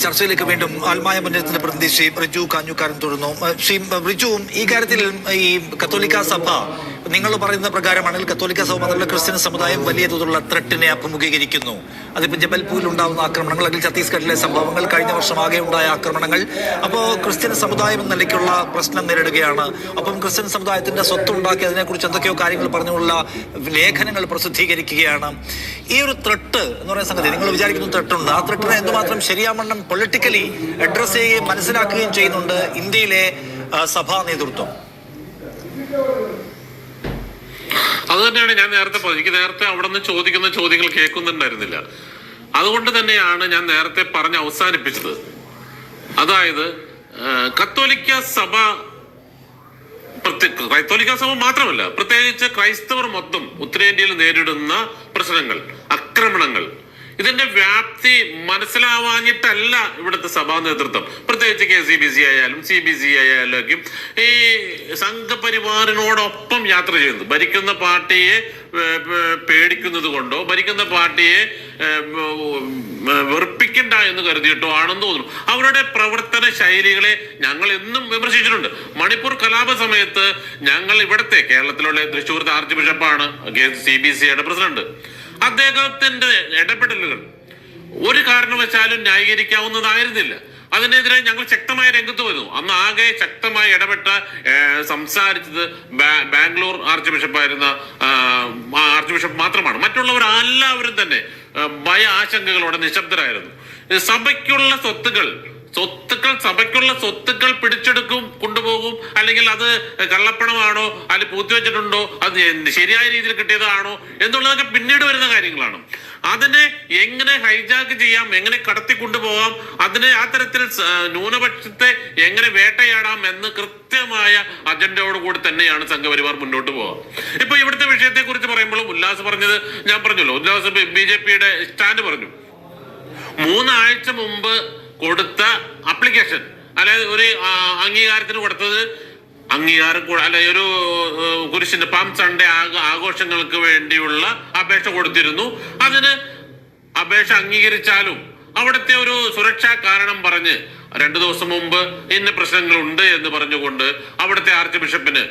ചർച്ചയിലേക്ക് വീണ്ടും ആൽമായ മുന്നേറ്റത്തിന്റെ പ്രതിനിധി ശ്രീ റിജു കാഞ്ഞുകാരൻ തുടർന്നു. ശ്രീ റിജുവും ഈ കാര്യത്തിൽ ഈ കത്തോലിക്ക സഭ നിങ്ങൾ പറയുന്ന പ്രകാരമാണെങ്കിൽ കത്തോലിക്ക സഭ മാത്രമല്ല ക്രിസ്ത്യൻ സമുദായം വലിയ തോതിലുള്ള ത്രെട്ടിനെ അഭിമുഖീകരിക്കുന്നു. അതിപ്പോൾ ജബൽപൂരിൽ ഉണ്ടാകുന്ന ആക്രമണങ്ങൾ അല്ലെങ്കിൽ ഛത്തീസ്ഗഡിലെ സംഭവങ്ങൾ, കഴിഞ്ഞ വർഷം ആകെ ഉണ്ടായ ആക്രമണങ്ങൾ, അപ്പോൾ ക്രിസ്ത്യൻ സമുദായം എന്ന നിലയ്ക്കുള്ള പ്രശ്നം നേരിടുകയാണ്. അപ്പം ക്രിസ്ത്യൻ സമുദായത്തിന്റെ സ്വത്തുണ്ടാക്കി അതിനെക്കുറിച്ച് എന്തൊക്കെയോ കാര്യങ്ങൾ പറഞ്ഞുള്ള ലേഖനങ്ങൾ പ്രസിദ്ധീകരിക്കുകയാണ്. ഈ ഒരു ത്രെട്ട് എന്ന് പറയുന്ന സംഗതി നിങ്ങൾ വിചാരിക്കുന്ന ത്രെട്ടുണ്ട്. ആ ത്രെട്ടിനെ എന്തുമാത്രം ശരിയാവണ്ണം പൊളിറ്റിക്കലി അഡ്രസ് ചെയ്യുകയും മനസ്സിലാക്കുകയും ചെയ്യുന്നുണ്ട് ഇന്ത്യയിലെ സഭാ നേതൃത്വം? അത് തന്നെയാണ് ഞാൻ നേരത്തെ പറഞ്ഞത്. എനിക്ക് നേരത്തെ അവിടെ നിന്ന് ചോദിക്കുന്ന ചോദ്യങ്ങൾ കേൾക്കുന്നുണ്ടായിരുന്നില്ല. അതുകൊണ്ട് തന്നെയാണ് ഞാൻ നേരത്തെ പറഞ്ഞ് അവസാനിപ്പിച്ചത്. അതായത് കത്തോലിക്ക സഭ മാത്രമല്ല, പ്രത്യേകിച്ച് ക്രൈസ്തവർ മൊത്തം ഉത്തരേന്ത്യയിൽ നേരിടുന്ന പ്രശ്നങ്ങൾ, ആക്രമണങ്ങൾ, ഇതിന്റെ വ്യാപ്തി മനസ്സിലാവാഞ്ഞിട്ടല്ല ഇവിടുത്തെ സഭാ നേതൃത്വം, പ്രത്യേകിച്ച് KCBC ആയാലും CBC ആയാലും ഒക്കെ ഈ സംഘപരിവാറിനോടൊപ്പം യാത്ര ചെയ്യുന്നത്. ഭരിക്കുന്ന പാർട്ടിയെ പേടിക്കുന്നത് കൊണ്ടോ ഭരിക്കുന്ന പാർട്ടിയെ വെറുപ്പിക്കണ്ട എന്ന് കരുതിയിട്ടോ ആണെന്ന് തോന്നുന്നു. അവരുടെ പ്രവർത്തന ശൈലികളെ ഞങ്ങൾ എന്നും വിമർശിച്ചിട്ടുണ്ട്. മണിപ്പൂർ കലാപ സമയത്ത് ഞങ്ങൾ ഇവിടുത്തെ കേരളത്തിലുള്ള തൃശ്ശൂർ ആർച്ച് ബിഷപ്പാണ് CBCയുടെ പ്രസിഡന്റ്. അദ്ദേഹത്തിന്റെ ഇടപെടലുകൾ ഒരു കാരണവശാലും ന്യായീകരിക്കാവുന്നതായിരുന്നില്ല. അതിനെതിരെ ഞങ്ങൾ ശക്തമായ രംഗത്ത് വരുന്നു. അന്ന് ആകെ ശക്തമായി ഇടപെട്ട സംസാരിച്ചത് ബാംഗ്ലൂർ ആർച്ച് ബിഷപ്പായിരുന്ന ആർച്ച് ബിഷപ്പ് മാത്രമാണ്. മറ്റുള്ളവർ എല്ലാവരും തന്നെ ഭയ ആശങ്കകളോടെ നിശബ്ദരായിരുന്നു. സഭയ്ക്കുള്ള സ്വത്തുക്കൾ പിടിച്ചെടുക്കും, കൊണ്ടുപോകും, അല്ലെങ്കിൽ അത് കള്ളപ്പണമാണോ അല്ലെങ്കിൽ പൂത്തിവെച്ചിട്ടുണ്ടോ, അത് ശരിയായ രീതിയിൽ കിട്ടിയതാണോ എന്നുള്ളതൊക്കെ പിന്നീട് വരുന്ന കാര്യങ്ങളാണ്. അതിനെ എങ്ങനെ ഹൈജാക്ക് ചെയ്യാം, എങ്ങനെ കടത്തി കൊണ്ടുപോകാം, അതിനെ ആ തരത്തിൽ ന്യൂനപക്ഷത്തെ എങ്ങനെ വേട്ടയാടാം എന്ന് കൃത്യമായ അജണ്ടയോട് കൂടി തന്നെയാണ് സംഘപരിവാർ മുന്നോട്ട് പോകാം. ഇപ്പൊ ഇവിടുത്തെ വിഷയത്തെ കുറിച്ച് പറയുമ്പോഴും ഉല്ലാസ് പറഞ്ഞത് ഞാൻ പറഞ്ഞല്ലോ, ഉല്ലാസ് BJPയുടെ സ്റ്റാൻഡ് പറഞ്ഞു. 3 ആഴ്ച മുമ്പ് കൊടുത്ത ആപ്ലിക്കേഷൻ, അതായത് ഒരു അംഗീകാരത്തിന് കൊടുത്തത് അല്ല ഒരു കുരിശിന്റെ പാം സൺഡേ ആഘോഷങ്ങൾക്ക് വേണ്ടിയുള്ള അപേക്ഷ കൊടുത്തിരുന്നു. അതിന് അപേക്ഷ അംഗീകരിച്ചാലും അവിടുത്തെ ഒരു സുരക്ഷാ കാരണം പറഞ്ഞ് 2 ദിവസം മുമ്പ് ഇന്ന പ്രശ്നങ്ങളുണ്ട് എന്ന് പറഞ്ഞുകൊണ്ട് അവിടുത്തെ ആർച്ച് ബിഷപ്പിന്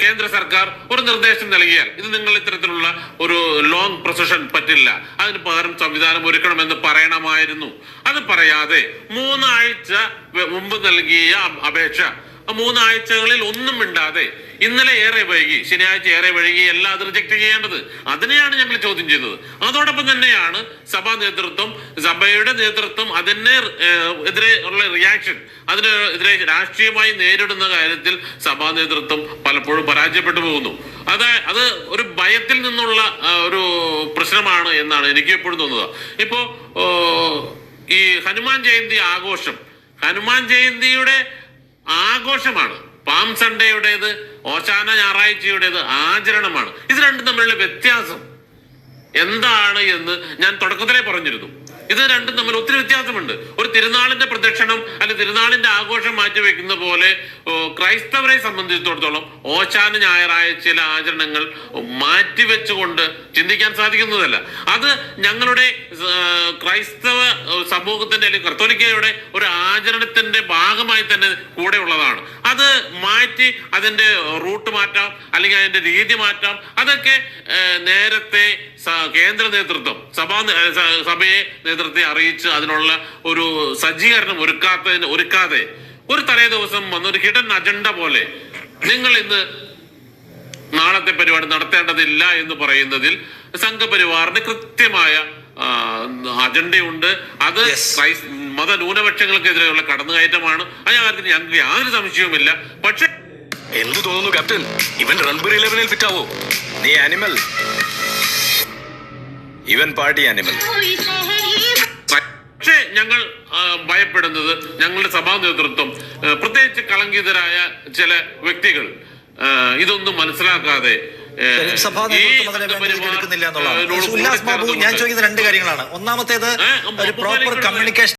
കേന്ദ്ര സർക്കാർ ഒരു നിർദ്ദേശം നൽകിയാൽ ഇത് നിങ്ങൾ ഇത്തരത്തിലുള്ള ഒരു ലോങ് പ്രൊസഷൻ പറ്റില്ല, അതിന് പകരം സംവിധാനം ഒരുക്കണമെന്ന് പറയണമായിരുന്നു. അത് പറയാതെ 3 ആഴ്ച മുമ്പ് നൽകിയ അപേക്ഷ 3 ആഴ്ചകളിൽ ഒന്നും മിണ്ടാതെ ഇന്നലെ ശനിയാഴ്ച ഏറെ വൈകി എല്ലാം അത് റിജക്ട് ചെയ്യേണ്ടത്. അതിനെയാണ് ഞങ്ങൾ ചോദ്യം ചെയ്തത്. അതോടൊപ്പം തന്നെയാണ് സഭയുടെ നേതൃത്വം അതിനെ എതിരെ ഉള്ള റിയാക്ഷൻ, അതിനെതിരെ രാഷ്ട്രീയമായി നേരിടുന്ന കാര്യത്തിൽ സഭാ നേതൃത്വം പലപ്പോഴും പരാജയപ്പെട്ടു പോകുന്നു. അത് ഒരു ഭയത്തിൽ നിന്നുള്ള ഒരു പ്രശ്നമാണ് എന്നാണ് എനിക്ക് എപ്പോഴും തോന്നുന്നത്. ഇപ്പോ ഈ ഹനുമാൻ ജയന്തിയുടെ ആഘോഷമാണ്, പാം സൺഡേയുടേത് ഓശാന ഞായറാഴ്ചയുടേത് ആചരണമാണ്. ഇത് രണ്ടും തമ്മിലുള്ള വ്യത്യാസം എന്താണ് എന്ന് ഞാൻ തുടക്കത്തിലേ പറഞ്ഞിരുന്നു. ഇത് രണ്ടും തമ്മിൽ ഒത്തിരി വ്യത്യാസമുണ്ട്. ഒരു തിരുനാളിന്റെ പ്രദക്ഷിണം അല്ലെങ്കിൽ തിരുനാളിന്റെ ആഘോഷം മാറ്റിവെക്കുന്ന പോലെ ക്രൈസ്തവരെ സംബന്ധിച്ചിടത്തോളം ഓശാന ഞായറാഴ്ചയിലെ ആചരണങ്ങൾ മാറ്റിവെച്ചുകൊണ്ട് ചിന്തിക്കാൻ സാധിക്കുന്നതല്ല. അത് ഞങ്ങളുടെ ക്രൈസ്തവ സമൂഹത്തിന്റെ അല്ലെങ്കിൽ കത്തോലിക്കയുടെ ഒരു ആചരണത്തിന്റെ ഭാഗമായി തന്നെ കൂടെ ഉള്ളതാണ്. അത് മാറ്റി അതിന്റെ റൂട്ട് മാറ്റാം, അല്ലെങ്കിൽ അതിന്റെ രീതി മാറ്റാം. അതൊക്കെ നേരത്തെ കേന്ദ്ര നേതൃത്വം സഭയെ നേതൃത്വത്തെ അറിയിച്ച് അതിനുള്ള ഒരു സജ്ജീകരണം ഒരുക്കാതെ ഒരു തലേ ദിവസം വന്നൊരു ഹിഡൻ അജണ്ട പോലെ നിങ്ങൾ ഇന്ന് നാളത്തെ പരിപാടി നടത്തേണ്ടതില്ല എന്ന് പറയുന്നതിൽ സംഘപരിവാറിന് കൃത്യമായ അജണ്ടയുണ്ട്. അത് മത ന്യൂനപക്ഷങ്ങൾക്കെതിരെയുള്ള കടന്നുകയറ്റമാണ്. ആ കാര്യത്തിൽ ഞങ്ങൾക്ക് യാതൊരു സംശയവുമില്ല. പക്ഷെ എന്തു തോന്നുന്നു ക്യാപ്റ്റൻ, ഇവൻ റൺബർ 11 ഫിറ്റാവോ? നീ ആനിമൽ, ഇവൻ പാർട്ടി ആനിമൽ. പക്ഷേ ഞങ്ങൾ ഭയപ്പെടുന്നത് ഞങ്ങളുടെ സഭാ നേതൃത്വം, പ്രത്യേകിച്ച് കളങ്കിതരായ ചില വ്യക്തികൾ ഇതൊന്നും മനസ്സിലാക്കാതെ ഉല്ലാസ് ബാബു, ഞാൻ ചോദിക്കുന്ന 2 കാര്യങ്ങളാണ്. ഒന്നാമത്തേത് ഒരു പ്രോപ്പർ കമ്മ്യൂണിക്കേഷൻ